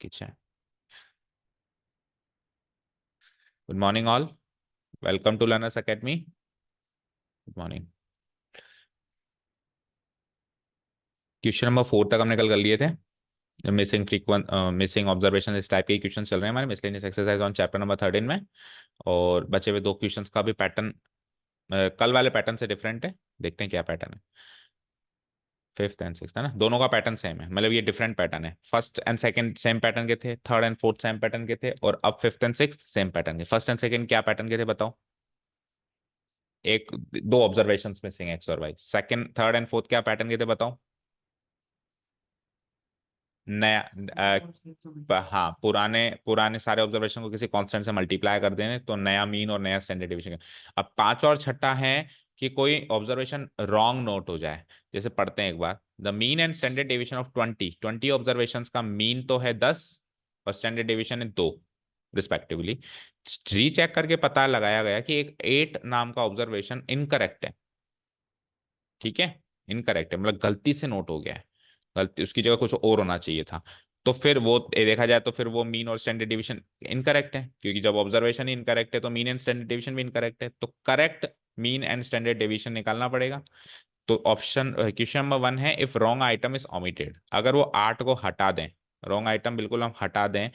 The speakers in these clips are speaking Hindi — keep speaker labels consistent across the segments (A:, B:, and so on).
A: Kitchen. Good morning all, welcome to learners academy. Good morning. Question number 4 तक हमने कल कर लिए थे। मिसिंग फ्रीक्वेंट मिसिंग ऑब्जर्वेशन इस टाइप के क्वेश्चन चल रहे हैं हमारे miscellaneous exercise on chapter number 13 में। और बचे हुए दो क्वेश्चंस का भी पैटर्न कल वाले पैटर्न से डिफरेंट है। देखते हैं क्या पैटर्न है। फिफ्थ एंड सिक्स है ना, दोनों का पैटर्न सेम है, मतलब ये डिफरेंट पैटर्न है। First and second same pattern के थे, third and fourth same pattern के थे, और अब fifth and six same pattern के। फर्स्ट एंड सेकंड क्या पैटर्न के थे बताओ? एक दो ऑब्जर्वेशन मिसिंग एक्स और y. Second third and fourth क्या पैटर्न के थे बताओ? नया हाँ, पुराने पुराने सारे ऑब्जर्वेशन को किसी कांस्टेंट से मल्टीप्लाई कर देने तो नया मीन और नया स्टैंडर्ड डेविएशन। अब पांचवा और छठा है कि कोई ऑब्जर्वेशन रॉन्ग नोट हो जाए। जैसे पढ़ते हैं एक बार, the mean and standard deviation of 20 observation का मीन तो है 10 और स्टैंडर्ड डेविएशन है 2 रिस्पेक्टिवली। रीचेक करके पता लगाया गया कि एक 8 नाम का ऑब्जर्वेशन इनकरेक्ट है। ठीक है, इनकरेक्ट है मतलब गलती से नोट हो गया है, गलती उसकी जगह कुछ और होना चाहिए था। तो फिर वो देखा जाए तो फिर वो मीन और स्टैंडर्ड डिवीजन इनकरेक्ट है, क्योंकि जब ऑब्जर्वेशन ही इनकरेक्ट है तो मीन एंड स्टैंडर्ड डिवीजन भी इनकरेक्ट है, तो correct mean and standard division निकालना पड़ेगा। तो ऑप्शन क्वेश्चन नंबर 1 है, if wrong item is omitted, अगर वो 8 को हटा दें, रॉन्ग आइटम बिल्कुल हम हटा दें,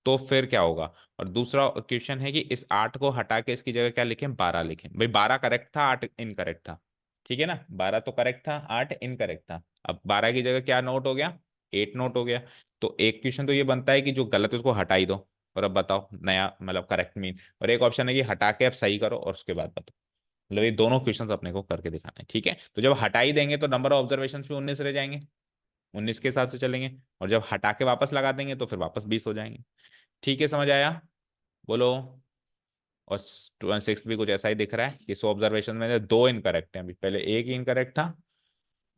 A: तो फिर क्या होगा? और दूसरा क्वेश्चन है कि इस 8 को हटा के इसकी जगह क्या लिखें? 12 लिखें। भाई 12 करेक्ट था, 8 इनकरेक्ट था। ठीक है ना, 12 तो करेक्ट था, 8 इनकरेक्ट था। अब 12 की जगह क्या नोट हो गया? 8 नोट हो गया। तो एक क्वेश्चन तो ये बनता है कि जो गलत है उसको हटा ही दो, और अब बताओ नया मतलब करेक्ट मीन। और एक ऑप्शन है कि हटा के अब सही करो और उसके बाद बताओ। मतलब ये दोनों क्वेश्चंस अपने को करके दिखाना है। ठीक है, तो जब हटा ही देंगे तो नंबर ऑफ ऑब्जर्वेशन भी 19 रह जाएंगे, 19 के हिसाब से चलेंगे। और जब हटा के वापस लगा देंगे तो फिर वापस 20 हो जाएंगे। ठीक है, समझ आया? बोलो। और सिक्स भी कुछ ऐसा ही दिख रहा है कि 100 ऑब्जर्वेशन में से 2 इनकरेक्ट हैं। अभी पहले एक ही इनकरेक्ट था।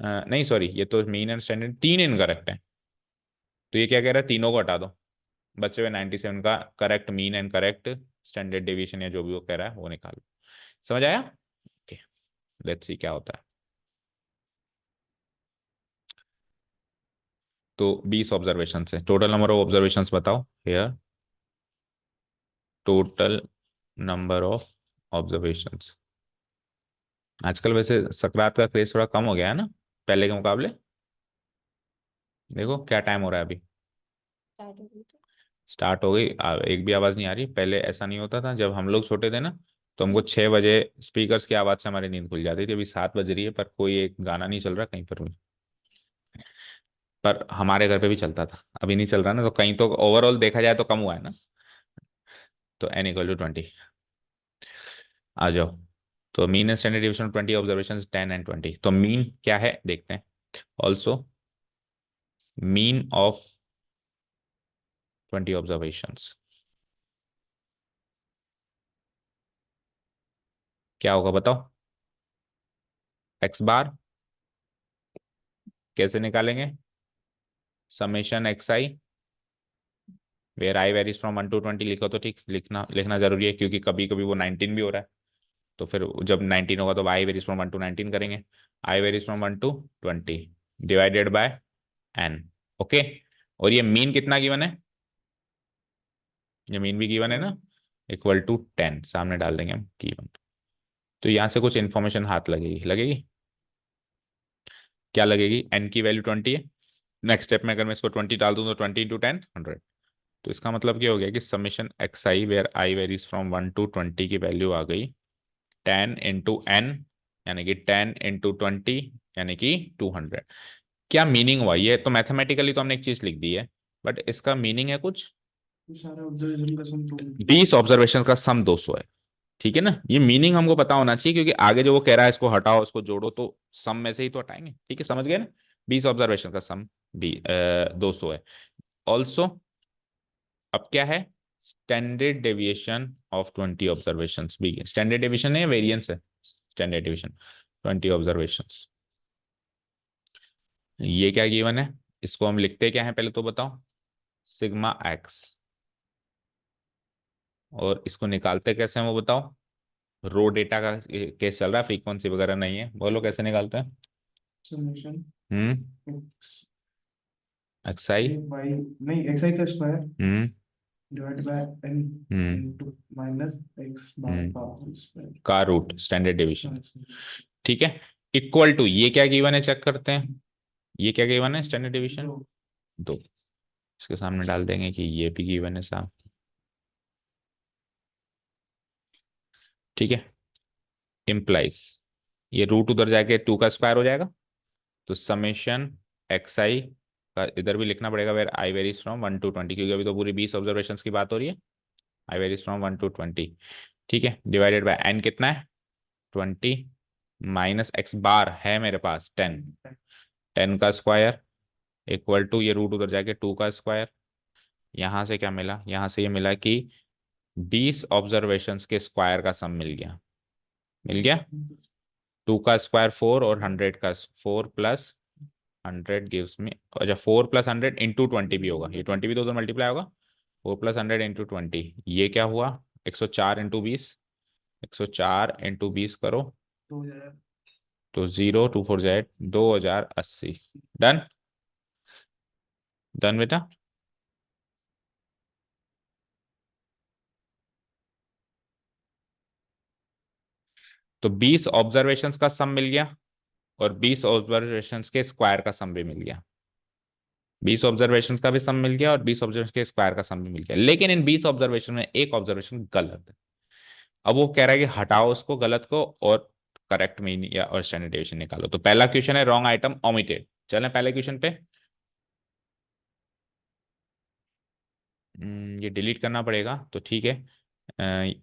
A: नहीं सॉरी, ये तो मीन एंड स्टैंडर्ड 3 इनकरेक्ट है। तो ये क्या कह रहा है? तीनों को हटा दो, बचे हुए 97 का correct mean and correct standard deviation या जो भी वो कह रहा है वो निकालो। समझ आया? ओके, लेट्स सी क्या होता है। तो 20 ऑब्जर्वेशन है, टोटल नंबर ऑफ ऑब्जर्वेशंस बताओ here. Total number of observations. आजकल वैसे सकरात का क्रेज थोड़ा कम हो गया है ना पहले के मुकाबले। देखो क्या टाइम हो रहा है अभी। स्टार्ट हो गई। एक भी आवाज नहीं आ रही। पहले ऐसा नहीं होता था जब हम लोग छोटे थे ना, तो हमको 6 बजे स्पीकर्स की आवाज से हमारी नींद खुल जाती थी। अभी 7 बज रही है पर कोई एक गाना नहीं चल रहा कहीं पर भी। पर हमारे घर पे भी चलता था, अभी नहीं चल रहा ना, तो कहीं तो ओवरऑल देखा जाए तो कम हुआ है ना। तो n = 20 आ जाओ। तो mean and standard deviation 20 observation 10 and 20। तो मीन क्या है देखते हैं। ऑल्सो मीन ऑफ 20 ऑब्जर्वेशंस क्या होगा बताओ? एक्स बार कैसे निकालेंगे? Summation x i where i varies from 1 to 20 लिखो तो ठीक, लिखना लिखना जरूरी है क्योंकि कभी कभी वो 19 भी हो रहा है। तो फिर जब 19 होगा तो आई वेरीज फ्रॉम 1 to 19 करेंगे। I varies from 1 to 20 divided by n. Okay, और ये मीन कितना गिवन है? ये मीन भी गिवन है ना, =10 सामने डाल देंगे हम गिवन। तो यहाँ से कुछ इन्फॉर्मेशन हाथ लगेगी लगेगी। क्या लगेगी? एन की वैल्यू 20 है। नेक्स्ट स्टेप में अगर मैं इसको 20 डाल दूं तो 20 × 10 100। तो इसका मतलब क्या हो गया कि summation x i where i varies from 1 to 20 की वैल्यू आ गई 10 × n, यानी कि 10 × 20 यानी कि 200। क्या मीनिंग हुआ? ये तो मैथमेटिकली तो हमने एक चीज लिख दी है, बट इसका मीनिंग है कुछ। 20 ऑब्जर्वेशन का सम 200 है। ठीक है ना, ये मीनिंग हमको पता होना चाहिए क्योंकि आगे जो वो कह रहा है इसको हटाओ इसको जोड़ो तो सम में से ही तो हटाएंगे। ठीक है, समझ गए ना? 20 ऑब्जर्वेशन का सम भी 200 है। ऑल्सो अब क्या है? स्टैंडर्ड डेविएशन ऑफ 20 ऑब्जर्वेशन भी। स्टैंडर्ड डेविएशन है, वेरिएंस है? Standard deviation 20 observation. ये क्या गिवन है? इसको हम लिखते क्या है पहले तो बताओ? Sigma x. और इसको निकालते कैसे हैं वो बताओ? रो डेटा का केस चल रहा है, फ्रीक्वेंसी वगैरह नहीं है। बोलो कैसे निकालते हैं? हम्म एक्स आई
B: नहीं, एक्स आई का square
A: hmm
B: divide by n
A: hmm
B: into minus x bar
A: hmm
B: का होल स्क्वायर।
A: का रूट स्टैंडर्ड डेविएशन।
B: हाँ,
A: ठीक है, इक्वल टू ये क्या गिवन है चेक करते हैं, ये क्या गिवन है स्टैंडर्ड डेविएशन,
B: तो
A: 2। इसके सामने डाल देंगे कि ये भी गिवन है साहब। ठीक है, इम्प्लाइज ये रूट उधर जाके 2 का स्क्वायर हो जाएगा, तो समेशन एक्स आई का इधर भी लिखना पड़ेगा where i varies from 1 to 20, क्योंकि अभी तो पूरी 20 ऑब्जर्वेशन की बात हो रही है। आई वेरीज फ्रॉम 1 to 20। ठीक है, डिवाइडेड बाय एन कितना है 20, माइनस एक्स बार है मेरे पास 10, 10 का स्क्वायर इक्वल टू ये रूट उधर जाके 2 का स्क्वायर। यहाँ से क्या मिला, यहाँ से ये मिला कि 20 ऑब्जर्वेशंस के स्क्वायर का सम मिल गया, मिल गया। 2 का स्क्वायर 4 और 100 का 4 प्लस 100 गिव्स मी, अच्छा 4 प्लस 100 इंटू 20 भी होगा, ये 20 भी तो उधर मल्टीप्लाई होगा। 4 प्लस 100 इंटू 20, ये क्या हुआ 104 इंटू 20, 104 इंटू 20 करो
B: 2000।
A: तो 0 2 4 2080। डन, डन बेटा। तो 20 ऑब्जर्वेशंस का सम मिल गया और 20 ऑब्जर्वेशंस के स्क्वायर का सम भी मिल गया, 20 ऑब्जर्वेशंस का भी सम मिल गया और 20 ऑब्जर्वेशन के स्क्वायर का सम भी मिल गया। लेकिन इन 20 ऑब्जर्वेशन में एक ऑब्जर्वेशन गलत है। अब वो कह रहा है कि हटाओ उसको गलत को और करेक्ट मीन या और स्टैंडर्ड डेविएशन निकालो। तो पहला क्वेश्चन है रॉन्ग आइटम ओमिटेड। चलें पहले क्वेश्चन पे। ये डिलीट करना पड़ेगा तो ठीक है,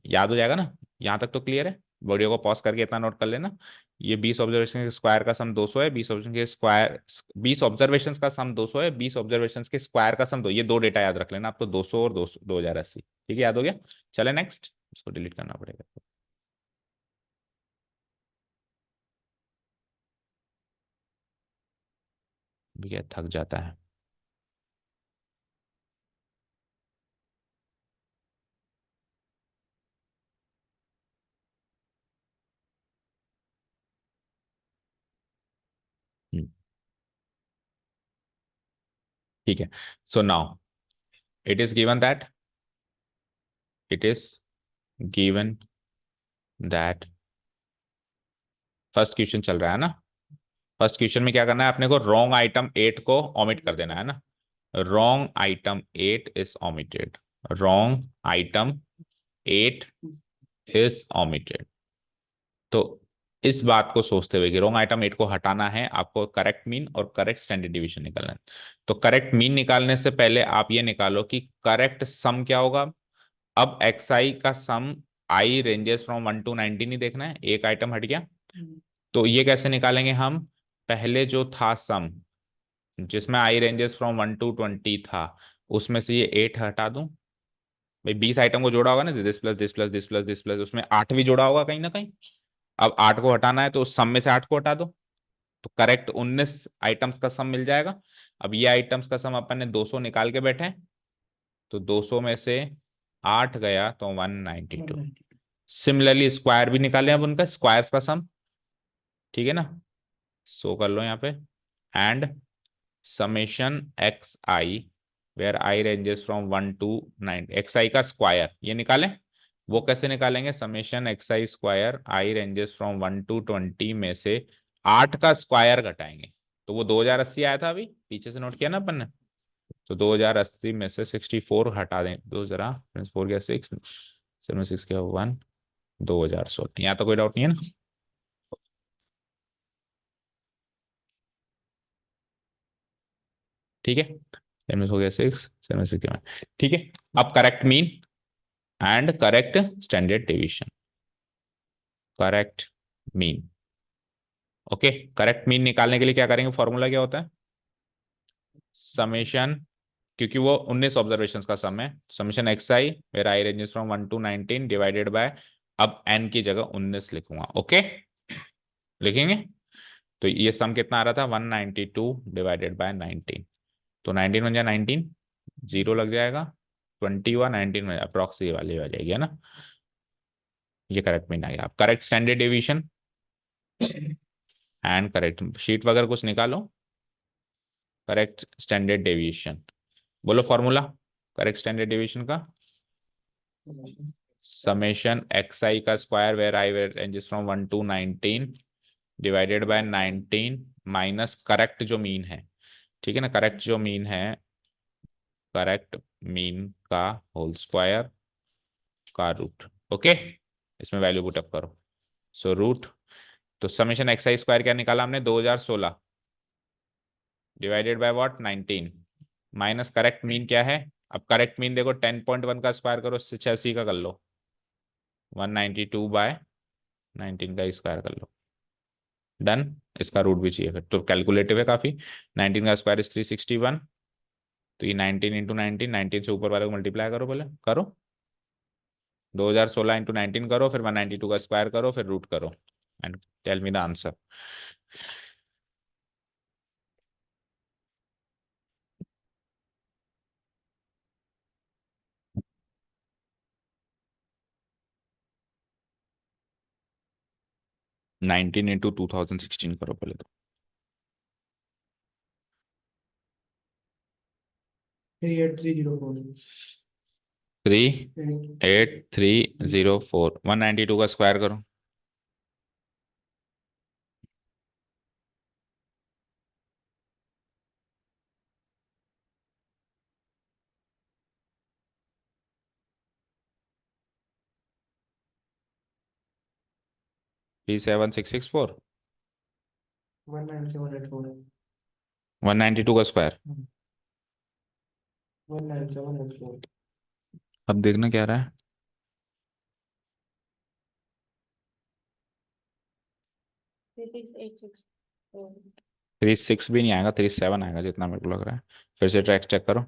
A: याद हो जाएगा ना, यहाँ तक तो क्लियर है। वीडियो को पॉज करके इतना नोट कर लेना, ये 20 ऑब्जर्वेशन के स्क्वायर का सम 200 है, 20 ऑब्जर्वेशन के स्क्वायर, 20 ऑब्जर्वेशन का सम 200 है, 20 ऑब्जर्वेशन के स्क्वायर का सम 2, ये दो डेटा याद रख लेना आप, तो 200 और 200 2080। ठीक है, याद हो गया। चले नेक्स्ट, इसको डिलीट करना पड़ेगा। भैया थक जाता है। हम्म, ठीक है। So now it is given that, it is given that, first question चल रहा है ना। फर्स्ट क्वेश्चन में क्या करना है अपने को, रॉन्ग आइटम 8 को ओमिट कर देना है ना। Wrong item 8 is omitted, wrong item 8 is omitted. तो इस बात को सोचते हुए कि रॉन्ग आइटम 8 को हटाना है, आपको करेक्ट मीन और करेक्ट स्टैंडर्ड डिवीजन निकालना है। तो करेक्ट मीन निकालने से पहले आप ये निकालो कि करेक्ट सम क्या होगा। अब एक्स आई का सम, आई रेंजेस फ्रॉम 1 to 19 ही देखना है, एक आइटम हट गया। तो ये कैसे निकालेंगे हम, पहले जो था सम जिसमें आई रेंजेस फ्रॉम 1 to 20 था, उसमें से ये 8 हटा दूं। भाई 20 आइटम को जोड़ा होगा ना, this plus this plus this plus this plus, उसमें 8 भी जोड़ा होगा कहीं ना कहीं। अब 8 को हटाना है तो उस सम में से 8 को हटा दो, तो करेक्ट 19 आइटम्स का सम मिल जाएगा। अब ये आइटम्स का सम अपन ने 200 निकाल के बैठे हैं, तो 200 में से 8 गया तो 192। सिमिलरली स्क्वायर भी निकाले अब उनका, स्क्वायर्स का सम। ठीक है ना, सो कर लो यहाँ पे, and summation x i where i ranges from 1 to 9, x i का स्क्वायर ये निकालें। वो कैसे निकालेंगे, summation x i square i ranges from 1 to 20 में से 8 का स्क्वायर घटाएंगे। तो वो 2080 आया था, अभी पीछे से नोट किया ना अपन ने। तो 2080 में से 64 हटा दें, दो जरा 4 गया 6, 7 6 गया 1, 2016। यहाँ तो कोई डाउट नहीं है ना। ठीक है, 7 हो गया 6, 7 6 गया 1। ठीक है, अब correct mean and correct standard deviation, correct mean. Okay, correct mean निकालने के लिए क्या करेंगे, फॉर्मूला क्या होता है, समेशन, क्योंकि वो 19 ऑब्जर्वेशन का सम है, summation x i where i ranges from 1 to 19 divided by, अब एन की जगह 19 लिखूंगा। ओके, लिखेंगे। तो ये सम कितना आ रहा था 192 डिवाइडेड बाय 19, तो 19 बन जाए 19, जीरो लग जाएगा, 20 हुआ 19 में अप्रॉक्सी वाली हो जाएगी है ना। ये करेक्ट मीन आ गया। आप correct standard deviation and correct sheet वगैरह कुछ निकालो। Correct standard deviation. बोलो फॉर्मूला करेक्ट स्टैंडर्ड डेविएशन का। समेशन एक्स आई का square where i where ranges from 1 to 19 divided by 19 minus correct जो मीन है, ठीक है ना, करेक्ट जो मीन है, करेक्ट मीन का होल स्क्वायर का रूट। ओके, इसमें वैल्यू पुट अप करो। सो रूट, तो समेशन एक्स आई स्क्वायर क्या निकाला हमने 2016 divided by what 19 minus correct mean क्या है। अब करेक्ट मीन देखो 10.1 का स्क्वायर करो, 86 का कर लो, 192 बाय 19 का स्क्वायर कर लो, डन। इसका रूट भी चाहिए फिर तो कैलकुलेटिव है काफी। 19 का स्क्वायर इज 361, तो ये 19 इंटू 19, 19 से ऊपर वाले को मल्टीप्लाई करो, बोले करो 2016 इंटू 19 करो, फिर 192 का स्क्वायर करो, फिर रूट करो and tell me the answer. Nineteen into 2016 करो पहले तो।
B: 38304
A: 38304, 192 का स्क्वायर करो, 37664,
B: 19784
A: 192 का स्क्वायर।
B: 19784
A: अब देखना क्या रहा है, 36 भी नहीं आएगा, 37 आएगा जितना मेरे को लग रहा है। फिर से ट्रैक चेक करो,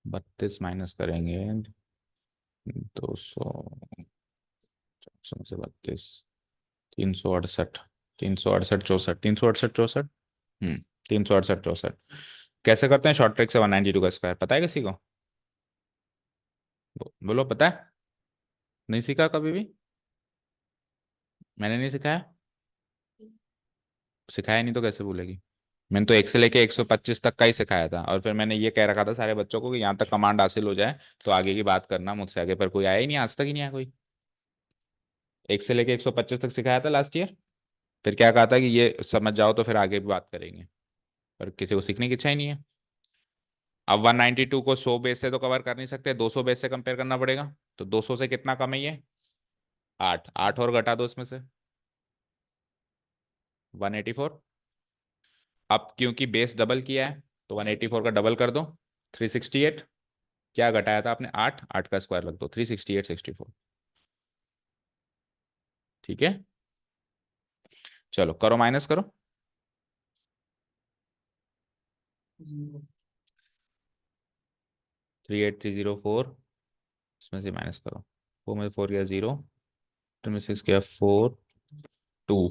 A: बत्तीस माइनस करेंगे 200 से 32, 368, 368 64, 368 64, 368 64। कैसे करते हैं शॉर्ट ट्रिक से 192 का स्क्वायर, पता है किसी को? बोलो पता है? नहीं सीखा कभी भी? मैंने नहीं सिखाया, सिखाया नहीं तो कैसे भूलेगी। मैंने तो 1 से लेके 125 तक का ही सिखाया था, और फिर मैंने ये कह रखा था सारे बच्चों को कि यहाँ तक कमांड हासिल हो जाए तो आगे की बात करना मुझसे आगे, पर कोई आया ही नहीं, आज तक ही नहीं आया कोई। 1 से लेके 125 तक सिखाया था लास्ट ईयर, फिर क्या कहा था कि ये समझ जाओ तो फिर आगे भी बात करेंगे, पर किसी को सीखने की इच्छा ही नहीं है। अब 192 को 100 बेस से तो कवर कर नहीं सकते, 200 बेस से कंपेयर करना पड़ेगा, तो 200 से कितना कम है ये, 8, 8 और घटा दो इसमें से 184। अब क्योंकि बेस डबल किया है तो 184 का डबल कर दो 368। क्या घटाया था आपने, 8, 8 का स्क्वायर रख दो 368 64। ठीक है, चलो करो माइनस करो,
B: 0
A: 38304, इसमें से माइनस करो, 4 में 4 गया 0, 2 में 6 गया 4, 2,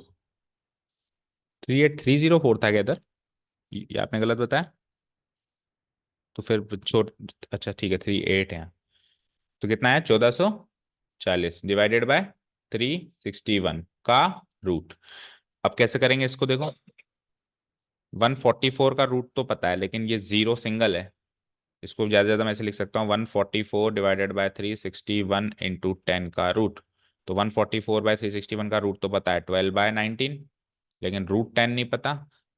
A: 38304 था क्या इधर, ये आपने गलत बताया, तो फिर छोट, अच्छा ठीक है 38 है, तो कितना है 1440 डिवाइडेड बाय 361 का रूट। अब कैसे करेंगे इसको, देखो 144 का रूट तो पता है, लेकिन ये जीरो सिंगल है, इसको ज़्यादा से ज़्यादा मैं ऐसे लिख सकता हूँ 144 डिवाइडेड बाय 361 इंटू 10 का रूट। तो 144 बाय 361 का रूट तो पता है 12/19, लेकिन रूट 10 नहीं पता।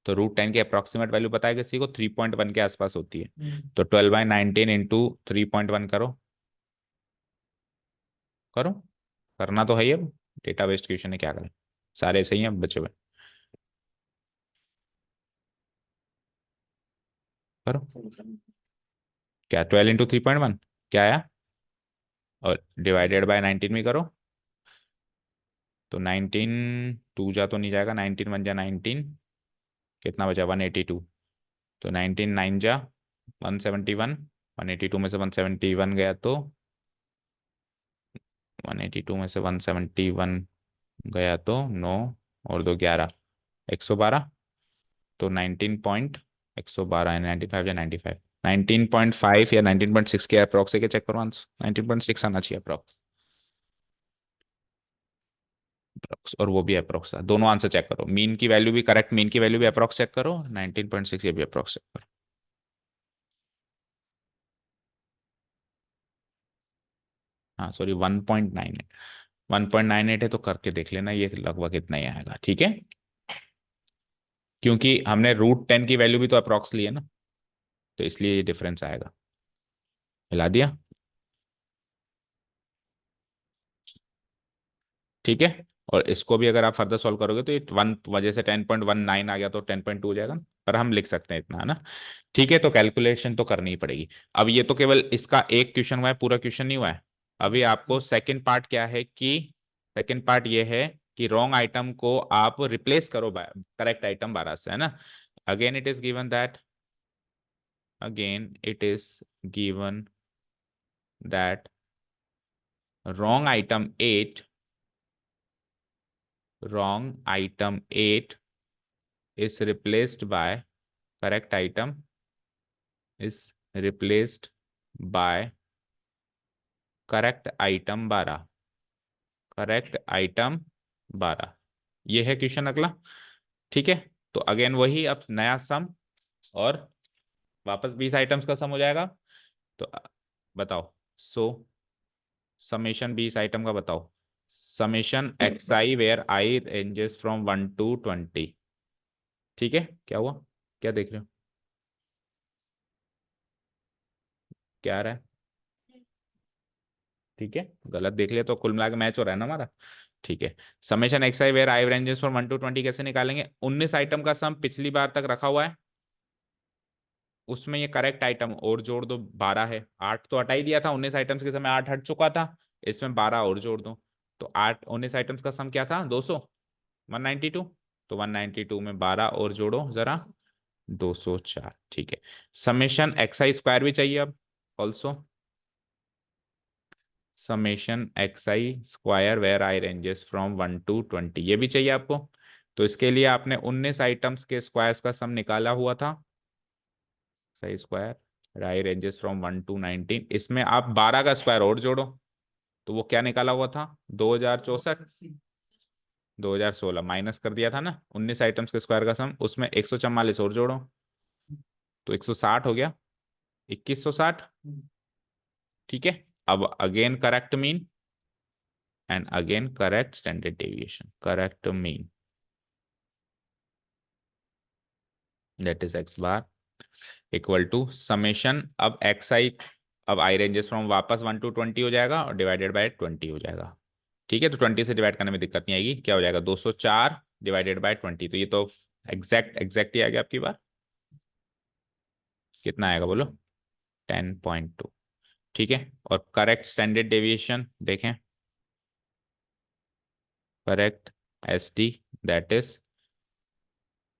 A: तो रूट 10 की अप्रॉक्सीमेट वैल्यू पता है किसी को, 3.1 के आसपास होती है, तो 12/19 इंटू 3.1 करो, करो, करना तो है ही। अब डेटा बेस्ड क्वेश्चन है, क्या करें, सारे सही हैं बचे हुए, करो। क्या 12 इंटू 3.1 क्या आया, और डिवाइडेड बाय 19 में करो, तो 19 टू जा तो नहीं जाएगा, 19 1 जा 19, कितना बचा 182, तो 19 9 जा 171, 182 में से 171 गया तो 182 में से 171 गया तो 9 और 2 11, 112, तो 19.2 112 95 या 95, 19.5 या 19.6 के अप्रॉक्स है क्या, चेक करो आंसर। 19.6 आना चाहिए अप्रॉक्स, और वो भी अप्रॉक्स था। दोनों आंसर चेक करो, मीन की वैल्यू भी करेक्ट, मीन की वैल्यू भी अप्रॉक्स चेक करो, 19.6 ये भी अप्रॉक्स चेक करो। हाँ सॉरी 1.98, 1.98 है तो करके देख लेना, ये लगभग इतना ही आएगा, ठीक है। क्योंकि हमने √10 की वैल्यू भी तो अप्रॉक्स ली है ना, तो इसलिए ये डिफरेंस आएगा। हिला दिया, ठीक है। और इसको भी अगर आप फर्दर सॉल्व करोगे तो ये वन वजह से 10.19 आ गया, तो 10.2 हो जाएगा, पर हम लिख सकते हैं इतना, है ना। ठीक है, तो कैलकुलेशन तो करनी ही पड़ेगी। अब ये तो केवल इसका एक क्वेश्चन हुआ है, पूरा क्वेश्चन नहीं हुआ है। अभी आपको सेकंड पार्ट क्या है कि, सेकंड पार्ट ये है कि रॉन्ग आइटम को आप रिप्लेस करो करेक्ट आइटम 12 से, है ना। Again it is given that, again it is given that wrong item 8, wrong item 8 is replaced by, correct item is replaced by correct item 12, correct item 12। ये है क्वेश्चन अगला, ठीक है। तो अगेन वही, अब नया सम, और वापस 20 आइटम्स का सम हो जाएगा। तो बताओ, सो समेशन 20 आइटम का बताओ, summation x i where i ranges from 1 to 20, ठीक है। क्या हुआ, क्या देख रहे हो, क्या आ रहा है, ठीक है। गलत देख लिया तो कुल मिला के मैच हो रहा है ना हमारा, ठीक है। Summation x i where i ranges from 1 to 20 कैसे निकालेंगे, 19 आइटम का सम पिछली बार तक रखा हुआ है, उसमें ये करेक्ट आइटम और जोड़ दो, 12 है, 8 तो हटा ही दिया था, 19 आइटम्स के समय 8 हट चुका था, इसमें 12 और जोड़ दो, तो 8 19 आइटम्स का सम क्या था, 200, 192, तो 192 में 12 और जोड़ो जरा, 204, ठीक है। समेशन एक्स आई स्क्वायर भी चाहिए अब, also summation x i square where i ranges from 1 to 20, ये भी चाहिए आपको। तो इसके लिए आपने 19 आइटम्स के स्क्वायर्स का सम निकाला हुआ था, सही square i ranges from 1 to 19, इसमें आप 12 का स्क्वायर और जोड़ो, तो वो क्या निकाला हुआ था, 2064, 2016 माइनस कर दिया था ना 19 आइटम्स के स्क्वायर का सम, उसमें 144 और जोड़ो, तो 160 हो गया, 2160, ठीक है। अब again correct mean and again correct standard deviation, correct mean that is x bar equal to summation, अब एक्स आई, अब आई रेंजेस फ्रॉम वापस 1 to 20 हो जाएगा और डिवाइडेड बाय 20 हो जाएगा, ठीक है। तो 20 से डिवाइड करने में दिक्कत नहीं आएगी, क्या हो जाएगा, 204 डिवाइडेड बाय 20, तो ये तो एग्जैक्ट ही आ गया आपकी बार, कितना आएगा बोलो, 10.2, ठीक है। और करेक्ट स्टैंडर्ड डेविएशन देखें, correct s t that is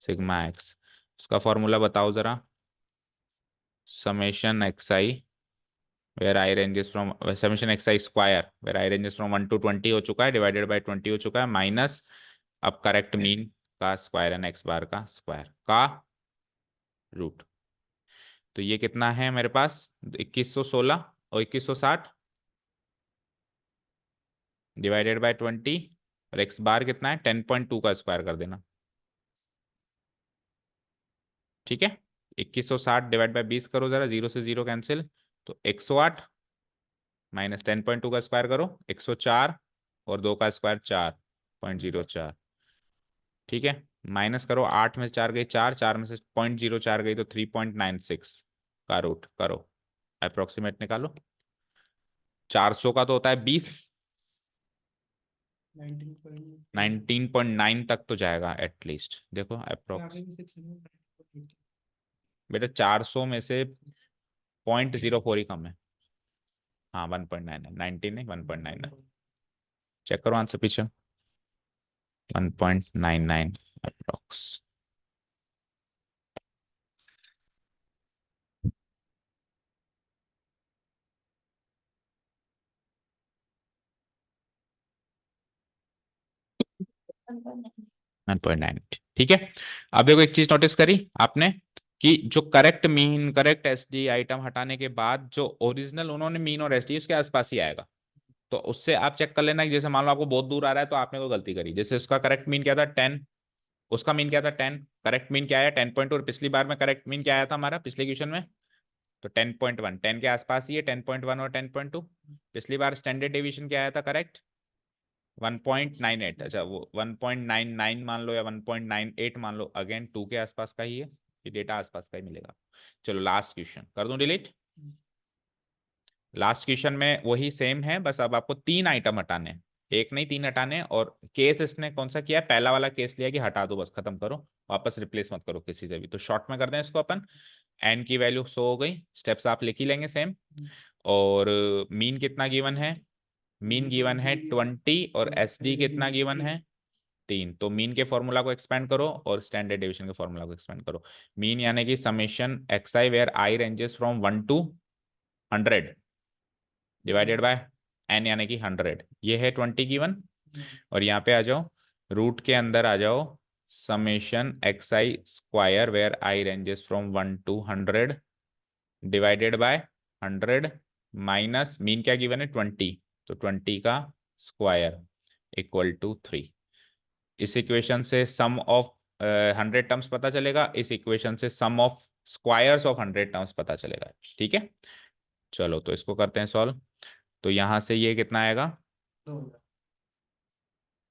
A: sigma x, उसका फॉर्मूला बताओ जरा, summation x i where i ranges from, summation x i square where i ranges from 1 to 20 हो चुका है, डिवाइडेड बाय 20 हो चुका है, माइनस अब करेक्ट मीन का स्क्वायर एंड एक्स बार का स्क्वायर का रूट, तो ये कितना है मेरे पास, 2116 और 2160 डिवाइडेड बाय 20, और एक्स बार कितना है, 10.2 का स्क्वायर कर देना, ठीक है। 2160 डिवाइड बाय 20 करो जरा, जीरो से जीरो कैंसिल, तो 108 माइनस 10.2 का स्क्वायर करो, 104, और 2 का स्क्वायर 4.04, ठीक है। माइनस करो, 8 में से 4 गई 4, 4 में से 0.04 गई तो 3.96 का रूट करो, अप्रोक्सीमेट निकालो, 400 का तो होता है 20,
B: 19.9
A: 19.9 तक तो जाएगा एटलीस्ट, देखो अप्रोक्स,
B: आगे भी 6
A: बेटा 400 में से 0.04 ही कम है, हाँ 1.9 है, 19 नहीं 1.9 है, चेक करो आंसर पीछे, 1.99 अप्रोक्स। 1.9, ठीक है। अब देखो एक चीज नोटिस करी आपने कि जो correct mean correct SD item हटाने के बाद जो ओरिजिनल उन्होंने मीन और एसडी उसके आसपास ही आएगा। तो उससे आप चेक कर लेना कि जैसे मान लो आपको बहुत दूर आ रहा है तो आपने कोई गलती करी, जैसे उसका करेक्ट मीन क्या था 10, उसका मीन क्या था 10, करेक्ट मीन क्या आया 10.2, और पिछली बार में करेक्ट मीन क्या आया था हमारा पिछले क्वेश्चन में, तो 10.1, 10 के आसपास ही है 10.1 और 10.2। पिछली बार स्टैंडर्ड डेविएशन क्या आया था करेक्ट 1.98, अच्छा वो 1.99 मान लो या 1.98 मान लो, अगेन 2 के आसपास का ही है, ये डेटा आसपास का ही मिलेगा। चलो लास्ट क्वेश्चन कर दूं डिलीट। लास्ट क्वेश्चन में वही सेम है, बस अब आपको 3 आइटम हटाने हैं, एक नहीं 3 हटाने हैं। और केस इसने कौन सा किया है, पहला वाला केस लिया कि हटा दो बस खत्म करो, वापस रिप्लेस मत करो किसी से भी। तो शॉर्ट में कर दें इसको अपन, एन की वैल्यू 100 हो गई, स्टेप्स आप लिख ही लेंगे सेम। और मीन कितना गिवन है, मीन गिवन है 20, और एस डी कितना गिवन है 3। तो मीन के फॉर्मूला को एक्सपेंड करो और स्टैंडर्ड डेविएशन के फॉर्मूला को एक्सपेंड करो। मीन यानी कि summation x i where i ranges from 1 to 100 divided by n यानी कि 100, ये है 20 गिवन। और यहाँ पे आ जाओ, रूट के अंदर आ जाओ, summation x i square where i ranges from 1 to 100 divided by 100 minus mean क्या गिवन है 20, तो 20 का स्क्वायर इक्वल टू 3। इस इक्वेशन से सम ऑफ 100 टर्म्स पता चलेगा, इस इक्वेशन से सम ऑफ स्क्वायर्स ऑफ 100 टर्म्स पता चलेगा। ठीक है, चलो तो इसको करते हैं सॉल्व। तो यहाँ से ये कितना आएगा,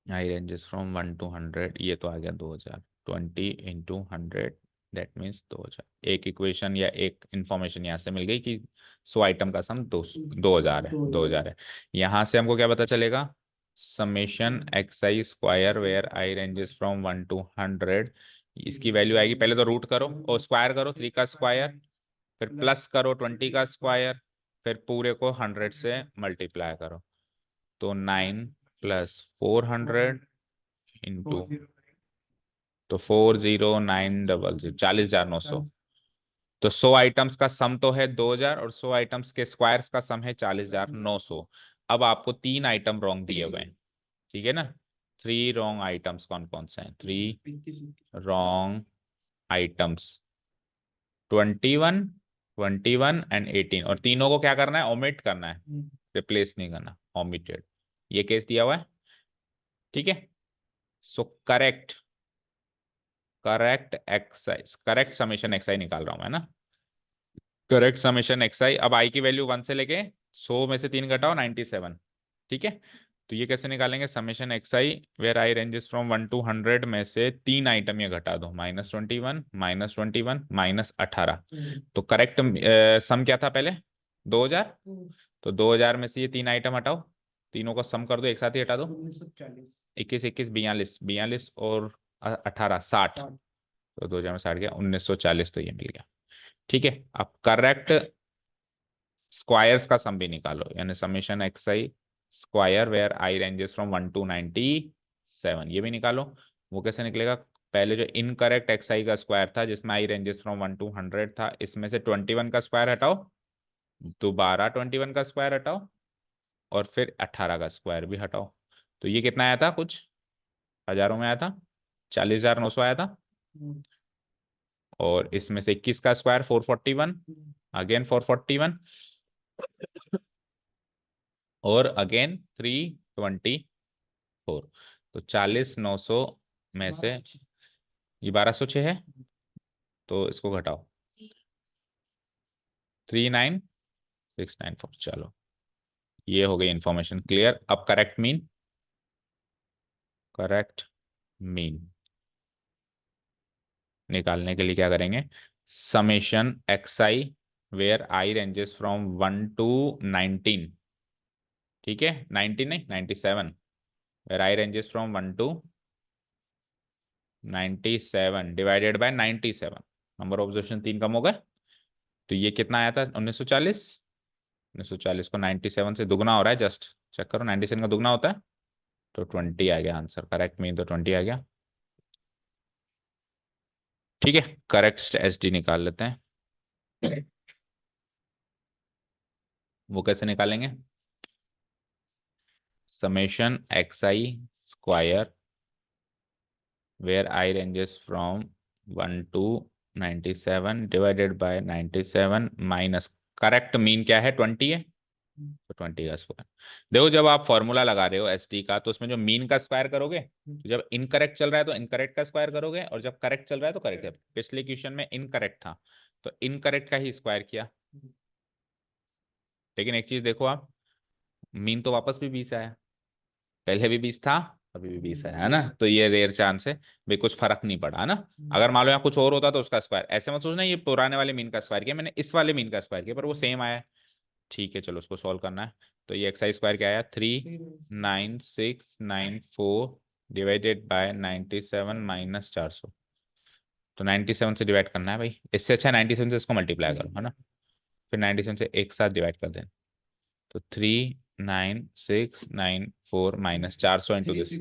A: आई रेंजेस फ्रॉम 1 to 100, ये तो आ गया 2000, 20 इंटू 100 दैट मीन्स 2000। एक इक्वेशन या एक इंफॉर्मेशन यहाँ से मिल गई कि 100 आइटम का सम 2000 है, 2000 है। यहाँ से हमको क्या पता चलेगा, summation x i square where i ranges from 1 to 100, इसकी वैल्यू आएगी, पहले तो रूट करो और स्क्वायर करो 3 का स्क्वायर, फिर प्लस करो 20 का स्क्वायर, फिर पूरे को 100 से मल्टीप्लाई करो। तो 9 प्लस 400 इंटू, तो 40900, 40,900। तो 100 आइटम्स का सम तो है 2000 और 100 आइटम्स के स्क्वायर्स का सम है 40,900। अब आपको 3 आइटम रॉन्ग दिए हुए हैं, ठीक है ना। 3 रॉन्ग आइटम्स कौन कौन से हैं, 3 रॉन्ग आइटम्स 21, 21 एंड 18, और तीनों को क्या करना है, ओमिट करना है, रिप्लेस नहीं करना, ओमिटेड। ये केस दिया हुआ है, ठीक है। So correct, correct excise, correct summation x i निकाल रहा हूं मैं ना, करेक्ट समेशन एक्स आई। अब आई की वैल्यू 1 से लेके 100 में से 3 घटाओ 97, ठीक है। तो ये कैसे निकालेंगे, summation x i where i ranges from 1 to 100 में से 3 आइटम ये घटा दो, -21, -21, -18। तो करेक्ट सम क्या था पहले 2000, तो 2000 में से ये 3 आइटम हटाओ, तीनों को सम कर दो, एक साथ ही हटा दो, 21, 21, 42, 42 और 18, 60। तो 2000 में 60 गया 1940, तो ये मिल गया, ठीक है। अब करेक्ट स्क्वायर्स का सम भी निकालो, यानी summation x i square where i ranges from 1 to 97, ये भी निकालो। वो कैसे निकलेगा, पहले जो इनकरेक्ट एक्स आई का स्क्वायर था जिसमें आई रेंजेस फ्रॉम 1 to 100 था, इसमें से 21 का स्क्वायर हटाओ, दोबारा 21 का स्क्वायर हटाओ, और फिर 18 का स्क्वायर भी हटाओ। तो ये कितना आया था, कुछ हजारों में आया था, 40,900 आया था। और इसमें से 21 का स्क्वायर 441, अगेन 441, और अगेन 324। तो 40,900 में से ये 1206 है, तो इसको घटाओ 39694। चलो ये हो गई इंफॉर्मेशन क्लियर। अब करेक्ट मीन, करेक्ट मीन निकालने के लिए क्या करेंगे, summation x i where i ranges from 1 to 19, ठीक है, 19 नहीं 97, where i ranges from 1 to 97 divided by 97, number of observation 3 कम हो गए। तो ये कितना आया था 1940, 1940 को 97 से दुगना हो रहा है, जस्ट चेक करो 97 का दुगना होता है, तो 20 आ गया आंसर, करेक्ट मीन तो 20 आ गया, ठीक है। करेक्ट एस डी निकाल लेते हैं, वो कैसे निकालेंगे, summation x i square where i ranges from 1 to 97 divided by 97 minus correct mean क्या है 20 है, तो 20 का स्क्वायर। देखो जब आप फॉर्मूला लगा रहे हो एस टी का, तो उसमें जो मीन का स्क्वायर करोगे, तो जब इनकरेक्ट चल रहा है तो इनकरेक्ट का स्क्वायर करोगे, और जब करेक्ट चल रहा है तो करेक्ट। पिछले क्वेश्चन में इनकरेक्ट था तो इनकरेक्ट का ही स्क्वायर किया। लेकिन एक चीज देखो आप, मीन तो वापस भी 20 आया, पहले भी 20 था, अभी भी 20 है ना, तो ये रेयर चांस है भाई, कुछ फर्क नहीं पड़ा है ना। अगर मान लो यहाँ कुछ और होता तो उसका स्क्वायर, ऐसे मत सोचना ये पुराने वाले मीन का स्क्वायर किया, मैंने इस वाले मीन का स्क्वायर किया, पर वो सेम आया है। ठीक है चलो उसको सॉल्व करना है। तो ये एक्स आई स्क्वायर क्या आया, 39694 डिवाइडेड बाय 97 माइनस 400। तो 97 से डिवाइड करना है भाई, इससे अच्छा 97 से इसको मल्टीप्लाई करो है ना, फिर 97 से एक साथ डिवाइड कर देना। तो 39694 माइनस 400 इंटू दिस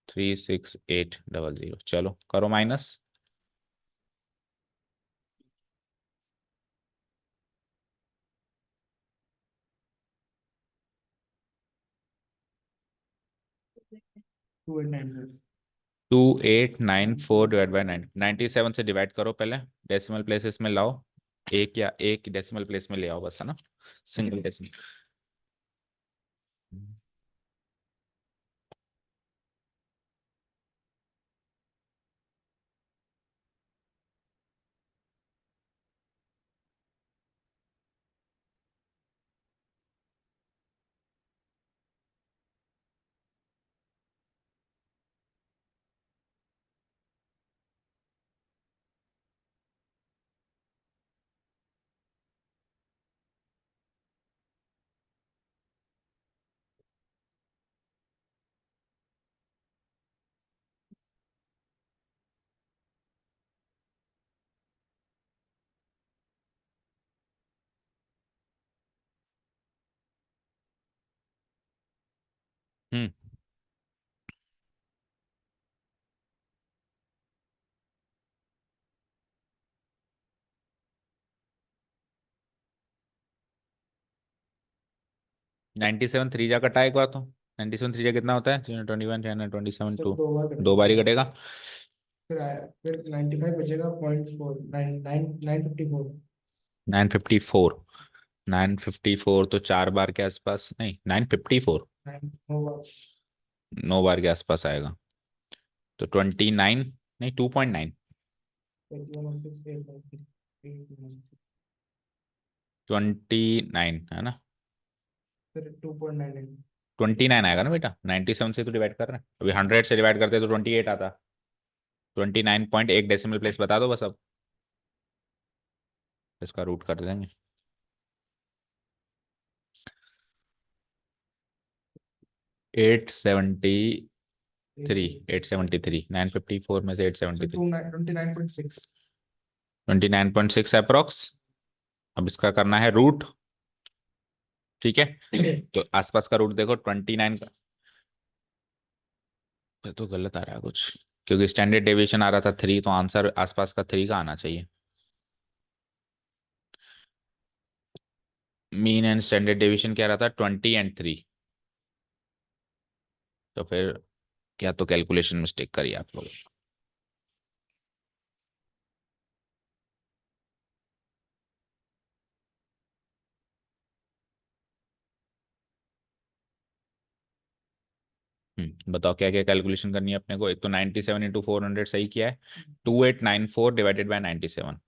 A: 36800। चलो करो minus.
B: Two eight nine
A: 2894 divide by 97 से डिवाइड करो पहले, डेसिमल प्लेसेस में लाओ, एक या एक डेसिमल प्लेस में ले आओ बस है ना, सिंगल डेसिमल। 97 थ्री जा कटा एक बार तो, 97 थ्री जा कितना होता है, 321 327
B: तो
A: 2,
B: दो बार
A: दो बार ही कटेगा।
B: फिर आया फिर 95 बचेगा 0.4 नाइन नाइन 954
A: 954, 954 तो 4 बार के आसपास, नहीं 954
B: 9 होगा
A: 9 बार के आसपास आएगा। तो 29, नहीं 2.9, 29 है ना,
B: फिर 2.9
A: 29 आएगा ना बेटा, 97 से तो डिवाइड कर रहे हैं, अभी 100 से डिवाइड करते तो 28 आता। 29 पॉइंट एक डेसिमल प्लेस बता दो बस अब, इसका रूट कर देंगे। 873, 873, 954 में से 873,
B: 29.6
A: 29.6 अप्रोक्स। अब इसका करना है रूट, ठीक है। तो आसपास का रूट देखो 29 का, ये तो गलत आ रहा है कुछ, क्योंकि स्टैंडर्ड डेविएशन आ रहा था 3, तो आंसर आसपास का 3 का आना चाहिए। मीन एंड स्टैंडर्ड डेविएशन क्या रहा था, 20 और 3। तो फिर क्या तो कैलकुलेशन मिस्टेक करी आप लोग। बताओ क्या क्या कैलकुलेशन करनी है अपने को। एक तो 97 × 400 सही किया है, 2894 डिवाइडेड बाय 97,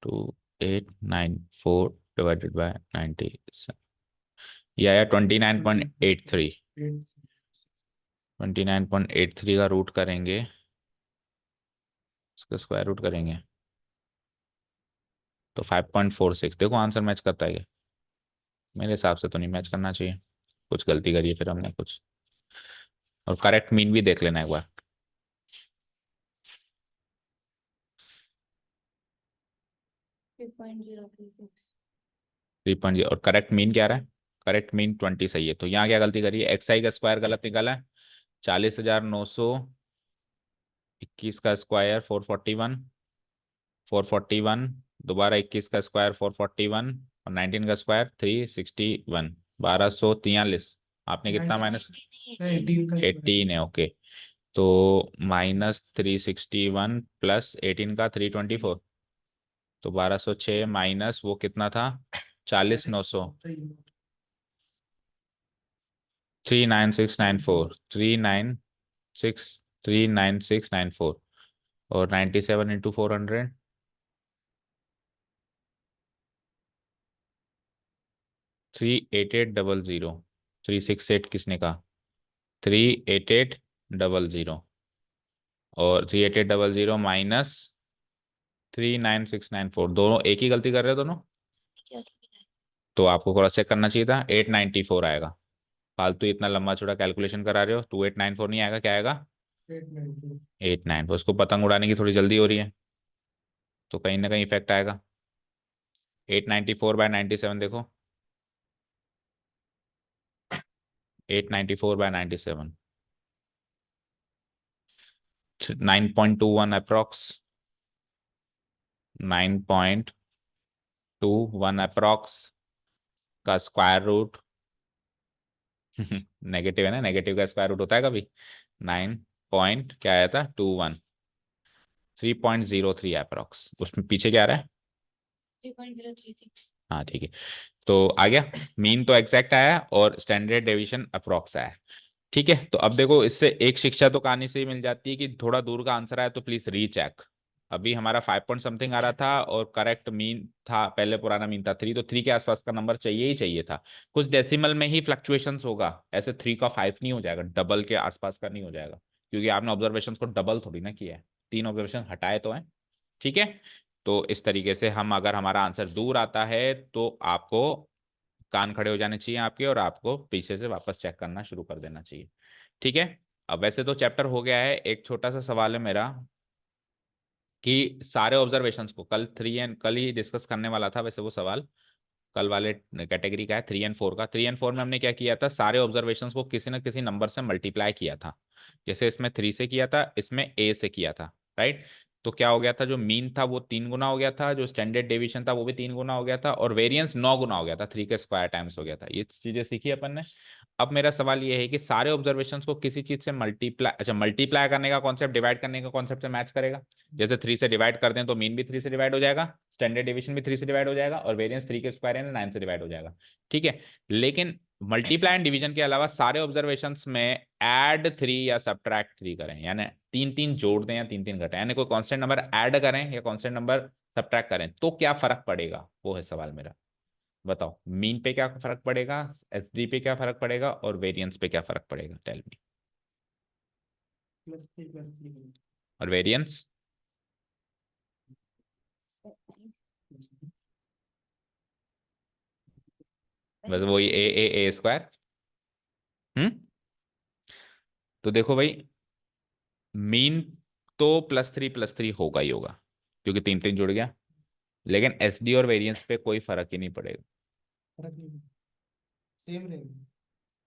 A: 2894 डिवाइडेड बाय 97, ये आया 29.83। 29.83 का रूट करेंगे, इसका स्क्वायर रूट करेंगे तो 5.46। देखो आंसर मैच करता है क्या, मेरे हिसाब से तो नहीं मैच करना चाहिए, कुछ गलती करिए फिर हमने कुछ। और करेक्ट मीन भी देख लेना एक बार। 3.0 और करेक्ट मीन क्या रहा है, करेक्ट मीन 20 सही है। तो यहाँ क्या गलती करी है, एक्स आई का स्क्वायर गलत निकाला है, 40,921 का स्क्वायर 441, 441 दोबारा 21 का स्क्वायर 441, और 19 का स्क्वायर 361, 1243। आपने कितना माइनस,
B: 18 का
A: 18 है ओके। तो -361 प्लस 18 का 324, तो 1206 माइनस वो कितना था 40,900, 39694, 396 और 97 इंटू 400, 38800, 368 किसने कहा, 38800 और 38800 माइनस 39694, दोनों एक ही गलती कर रहे हो दोनों, तो आपको क्रॉस चेक करना चाहिए था, 894 आएगा। फालतू इतना लंबा चौड़ा कैलकुलेशन करा रहे हो, 2894 नहीं आएगा, क्या आएगा
B: 892।
A: 89, उसको पतंग उड़ाने की थोड़ी जल्दी हो रही है, तो कहीं ना कहीं इफेक्ट आएगा। 894/97 देखो, 894/97, 9.21 अप्रॉक्स, 9.21 अप्रॉक्स का स्क्वायर रूट नेगेटिव है ना, नेगेटिव का स्क्वायर रूट होता है कभी, 9 पॉइंट क्या आया था 21, 3.03 अप्रॉक्स, उसमें पीछे क्या आ रहा है, 3.036, हाँ ठीक है। तो आ गया, मीन तो एग्जैक्ट आया और स्टैंडर्ड डेविएशन अप्रॉक्स आया। ठीक है, तो अब देखो इससे एक शिक्षा तो कहानी से ही मिल जाती है कि थोड़ा दूर का आंसर आया तो प्लीज रीचेक। अभी हमारा 5 पॉइंट समथिंग आ रहा था और करेक्ट मीन था, पहले पुराना मीन था 3, तो 3 के आसपास का नंबर चाहिए ही चाहिए था। कुछ डेसिमल में ही फ्लक्चुएशंस होगा, ऐसे 3 का 5 नहीं हो जाएगा, डबल के आसपास का नहीं हो जाएगा, क्योंकि आपने ऑब्जर्वेशन को डबल थोड़ी ना किया है, 3 ऑब्जर्वेशन हटाए तो हैं। ठीक है, तो इस तरीके से हम अगर हमारा आंसर दूर आता है तो आपको कान खड़े हो जाने चाहिए आपके, और आपको पीछे से वापस चेक करना शुरू कर देना चाहिए। ठीक है, अब वैसे तो चैप्टर हो गया है, एक छोटा सा सवाल है मेरा कि सारे ऑब्जर्वेशंस को कल 3 एंड कल ही डिस्कस करने वाला था वैसे वो सवाल, कल वाले कैटेगरी का है 3 एंड 4 का। 3 एंड 4 में हमने क्या किया था, सारे ऑब्जर्वेशंस को किसी न किसी नंबर से मल्टीप्लाई किया था, जैसे इसमें 3 से किया था, इसमें ए से किया था, राइट। तो क्या हो गया था, जो मीन था वो 3 गुना हो गया था, जो स्टैंडर्ड डेविएशन था वो भी 3 गुना हो गया था, और वेरिएंस 9 गुना हो गया था, 3 के स्क्वायर टाइम्स हो गया था। ये चीजें सीखी अपन ने। अब मेरा सवाल ये है कि सारे ऑब्जर्वेशंस को किसी चीज से मल्टीप्लाई, अच्छा मल्टीप्लाई करने का कॉन्सेप्ट डिवाइड करने का कॉन्सेप्ट से मैच करेगा। जैसे 3 से डिवाइड कर दें तो मीन भी 3 से डिवाइड हो जाएगा, स्टैंडर्ड डेविएशन भी 3 से डिवाइड हो जाएगा, और वेरिएंस 3 के स्क्वायर यानी 9 से डिवाइड हो जाएगा। ठीक है, लेकिन मल्टीप्लाई एंड डिवीजन के अलावा सारे ऑब्जर्वेशंस में ऐड 3 या सब्ट्रैक्ट 3 करें, यानी 3 3 जोड़ दें या 3 3 घटाएं, यानी कोई कांस्टेंट नंबर ऐड करें या कांस्टेंट नंबर सब्ट्रैक्ट करें, तो क्या फर्क पड़ेगा, वो है सवाल मेरा। बताओ, मीन पे क्या फर्क पड़ेगा, एसडी पे क्या फर्क पड़ेगा, और वेरिएंस पे क्या फर्क पड़ेगा, टेल मी।
B: +3
A: और वेरिएंस, बस वही ए स्क्वायर। हम्म, तो देखो भाई, मीन तो +3 +3 होगा ही होगा, क्योंकि 3 3 जुड़ गया, लेकिन एसडी और वेरिएंस पे कोई फर्क ही नहीं पड़ेगा।
B: फर्क नहीं, सेम रहेगा।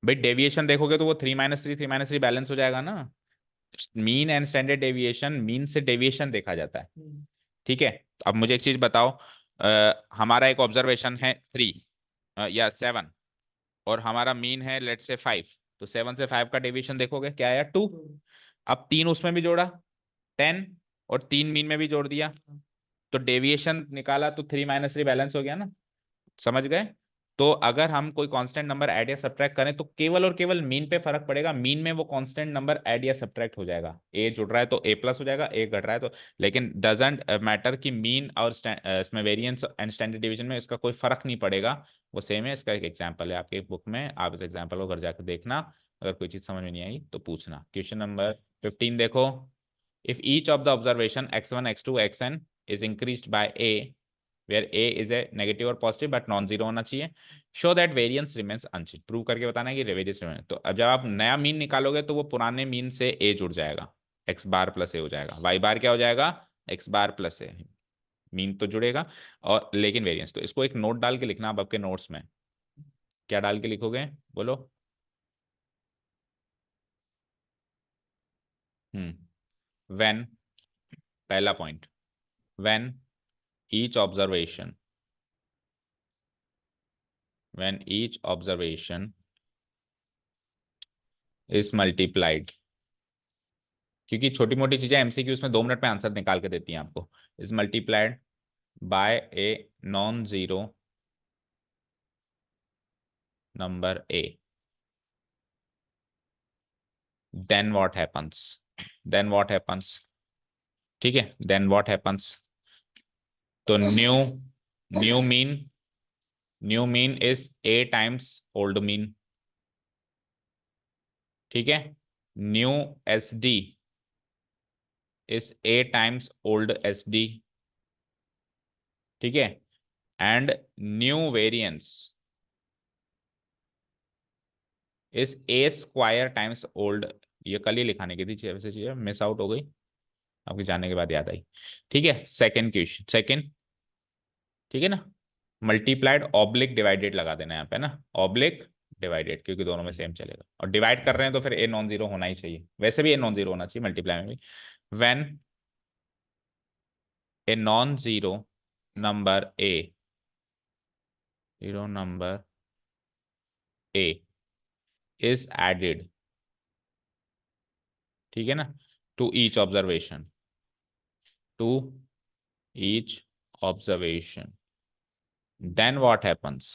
A: भाई डेविएशन देखोगे तो वो 3 - 3 बैलेंस हो जाएगा ना। Mean and standard deviation, mean से डेविएशन देखा जाता है। ठीक है, अब मुझे एक चीज बताओ, हमारा एक ऑब्जर्वेशन है 3 या 7, और हमारा मीन है लेट से 5, तो 7 से 5 का डेविएशन देखोगे क्या आया 2। अब 3 उसमें भी जोड़ा 10, और 3 मीन में भी जोड़ दिया, तो डेविएशन निकाला तो 3 - 3 बैलेंस हो गया ना। समझ गए। तो अगर हम कोई कांस्टेंट नंबर ऐड या सब्ट्रैक्ट करें तो केवल और केवल मीन पे फर्क पड़ेगा, मीन में वो कांस्टेंट नंबर ऐड या सब्ट्रैक्ट हो जाएगा, ए जुड़ रहा है तो ए प्लस हो जाएगा, ए घट रहा है तो, लेकिन डजेंट मैटर कि मीन और इसमें वेरिएंस एंड स्टैंडर्ड डिवीजन में इसका कोई फर्क नहीं पड़ेगा, वो सेम है। इसका एक एग्जाम्पल है आपके बुक में, आप इस एग्जाम्पल को घर जाकर देखना, अगर कोई चीज समझ में नहीं आई तो पूछना। क्वेश्चन नंबर 15 देखो, if each of the observation x1 x2 xn is increased by a where a is a negative or positive but non-zero होना चाहिए, show that variance remains unchanged, prove करके बताना है कि वेरियंस रिमेन। तो अब जब आप नया मीन निकालोगे तो वो पुराने मीन से a जुड़ जाएगा, x बार प्लस a हो जाएगा, y बार क्या हो जाएगा x bar plus a, mean तो जुड़ेगा और लेकिन वेरियंस। तो इसको एक नोट डाल के लिखना आप आपके नोट्स में, क्या डाल के लिखोगे बोलो। व्हेन, पहला point, when each observation, when each observation is multiplied क्योंकि छोटी मोटी चीजें एमसीक्यूज में 2 मिनट में आंसर निकाल के देती हैं आपको। Is multiplied by a non zero number a, then what happens, then what happens, ठीक है, देन व्हाट हैपन्स। तो new mean, new mean is a times old mean, ठीक है। New s d is a times old s d, ठीक है। And new variance is a square times old, ये कल ही लिखाने की थी वैसे, चीजें मिस आउट हो गई, आपके जाने के बाद याद आई, ठीक है। सेकंड क्वेश्चन, सेकंड, ठीक है ना। मल्टीप्लाइड ऑब्लिक डिवाइडेड लगा देना यहाँ पे ना, ऑब्लिक डिवाइडेड, क्योंकि दोनों में सेम चलेगा और डिवाइड कर रहे हैं तो फिर ए नॉन जीरो होना ही चाहिए, वैसे भी ए नॉन जीरो होना चाहिए मल्टीप्लाई में भी। When a non zero number a, zero number a is added, ठीक है ना, to each observation, to each observation, then what happens,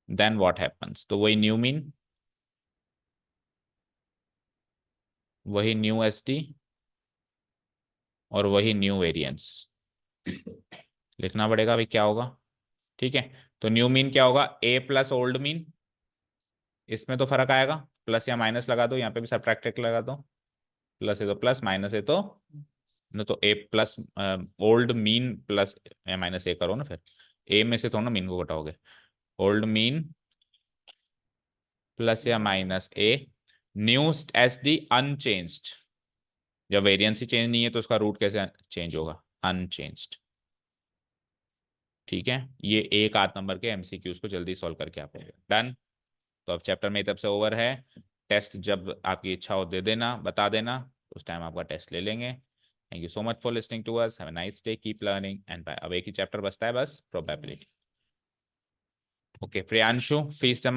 A: then what happens, तो वही न्यू मीन, वही न्यू एस टी और वही न्यू वेरिएंस, लिखना पड़ेगा भाई क्या होगा, ठीक है। तो न्यू मीन क्या होगा, ए प्लस ओल्ड मीन, इसमें तो फर्क आएगा, प्लस या माइनस लगा दो, यहाँ पे भी सब्ट्रैक्ट लगा दो, प्लस है तो प्लस, माइनस है तो न, तो ए प्लस ओल्ड मीन प्लस या माइनस ए करो ना, फिर ए में से थोड़ा ना मीन को घटाओगे, ओल्ड मीन प्लस या माइनस ए, न्यू एस डी अनचेंज्ड, जब वेरिएंस ही चेंज नहीं है तो उसका रूट कैसे चेंज होगा, अनचेंज्ड, ठीक है। ये एक आध नंबर के एमसीक्यूज को जल्दी सॉल्व करके आप डन। तो अब चैप्टर मेरी तरफ से ओवर है, टेस्ट जब आपकी इच्छा हो दे देना, बता देना, उस टाइम आपका टेस्ट ले लेंगे। Thank you so much for listening to us, have a nice day, keep learning and bye. अब एक ही चैप्टर बचता है बस, प्रोबेबिलिटी। ओके प्रियांशु, फीस जमा